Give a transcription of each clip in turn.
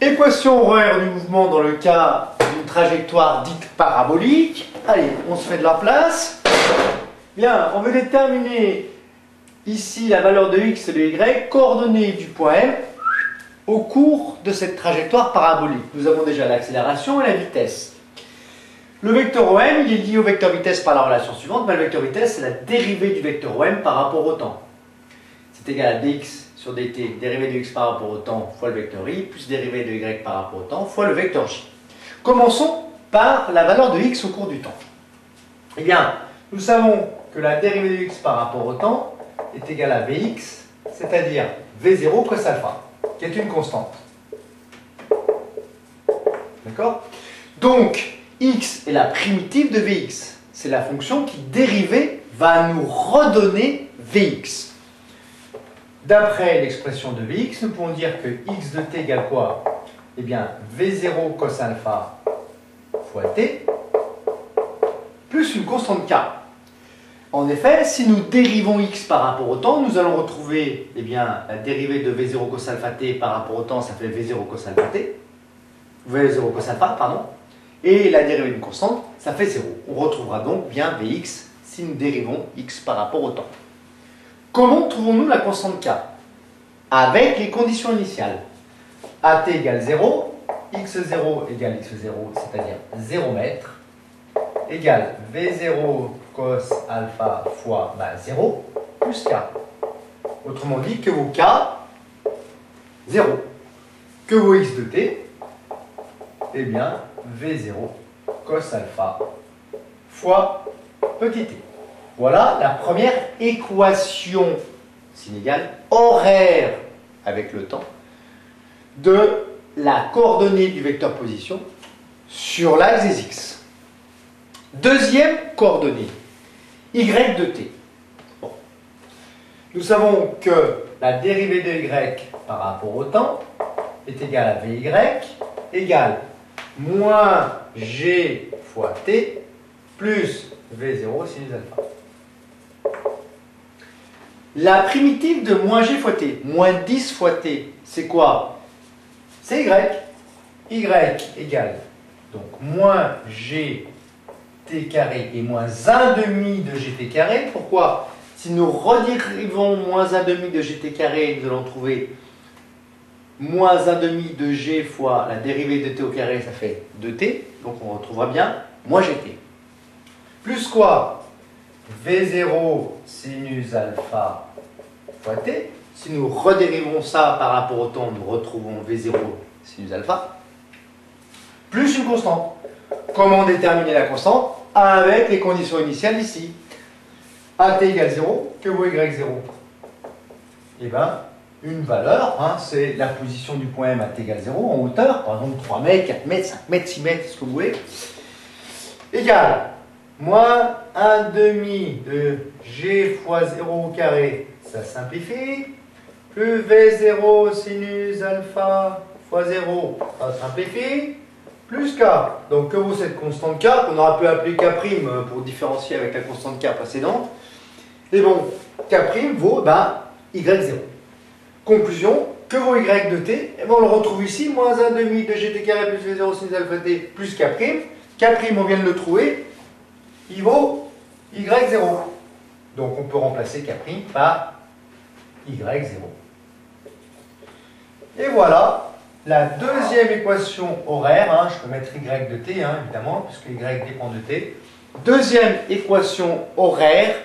Équation horaire du mouvement dans le cas d'une trajectoire dite parabolique. Allez, on se fait de la place. Bien, on veut déterminer ici la valeur de x et de y, coordonnées du point M, au cours de cette trajectoire parabolique. Nous avons déjà l'accélération et la vitesse. Le vecteur OM, il est lié au vecteur vitesse par la relation suivante, mais le vecteur vitesse, c'est la dérivée du vecteur OM par rapport au temps. C'est égal à dx sur dt, dérivée de x par rapport au temps fois le vecteur i, plus dérivée de y par rapport au temps fois le vecteur j. Commençons par la valeur de x au cours du temps. Eh bien, nous savons que la dérivée de x par rapport au temps est égale à vx, c'est-à-dire v0 cos alpha, qui est une constante. D'accord? Donc, x est la primitive de vx. C'est la fonction qui, dérivée, va nous redonner vx. D'après l'expression de vx, nous pouvons dire que x de t égale quoi? Eh bien, v0 cos alpha fois t, plus une constante k. En effet, si nous dérivons x par rapport au temps, nous allons retrouver la dérivée de v0 cos alpha t par rapport au temps, ça fait v0 cos alpha t, v0 cos alpha, pardon, et la dérivée d'une constante, ça fait 0. On retrouvera donc bien vx si nous dérivons x par rapport au temps. Comment trouvons-nous la constante k? Avec les conditions initiales. At égale 0, x0 égale x0, c'est-à-dire 0 mètres, égale v0 cos alpha fois 0 plus k. Autrement dit, que vaut k? 0. Que vaut x de t? Eh bien, v0 cos alpha fois petit t. Voilà la première équation, signe égal, horaire avec le temps, de la coordonnée du vecteur position sur l'axe des x. Deuxième coordonnée, y de t. Bon. Nous savons que la dérivée de y par rapport au temps est égale à vy égale moins g fois t plus v0 sinus alpha. La primitive de moins g fois t, moins 10 fois t, c'est quoi? C'est y. Y égale donc moins gt carré et moins 1 demi de gt carré. Pourquoi? Si nous redérivons moins 1 demi de gt carré, nous allons trouver moins 1 demi de g fois la dérivée de t au carré, ça fait 2t. Donc on retrouvera bien moins gt. Plus quoi? v0 sinus alpha fois t. Si nous redérivons ça par rapport au temps, nous retrouvons v0 sinus alpha. Plus une constante. Comment déterminer la constante? Avec les conditions initiales ici. At égale 0, que vaut y0? Eh bien, une valeur, c'est la position du point M à t égale 0 en hauteur, par exemple 3 mètres, 4 mètres, 5 mètres, 6 mètres, ce que vous voulez, égale moins 1 demi de g fois 0 au carré, ça simplifie, plus v0 sinus alpha fois 0, ça simplifie, plus k. Donc que vaut cette constante k, qu'on aura pu appeler k' pour différencier avec la constante k précédente? Et bon, k' vaut y0. Conclusion, que vaut y de t? Et bon, on le retrouve ici, moins 1 demi de gt carré plus v0 sinus alpha t plus k'. K', on vient de le trouver, il vaut y0. Donc on peut remplacer k' par y0. Et voilà la deuxième équation horaire. Je peux mettre y de t, évidemment, puisque y dépend de t. Deuxième équation horaire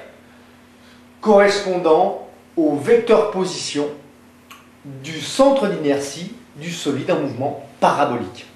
correspondant au vecteur position du centre d'inertie du solide en mouvement parabolique.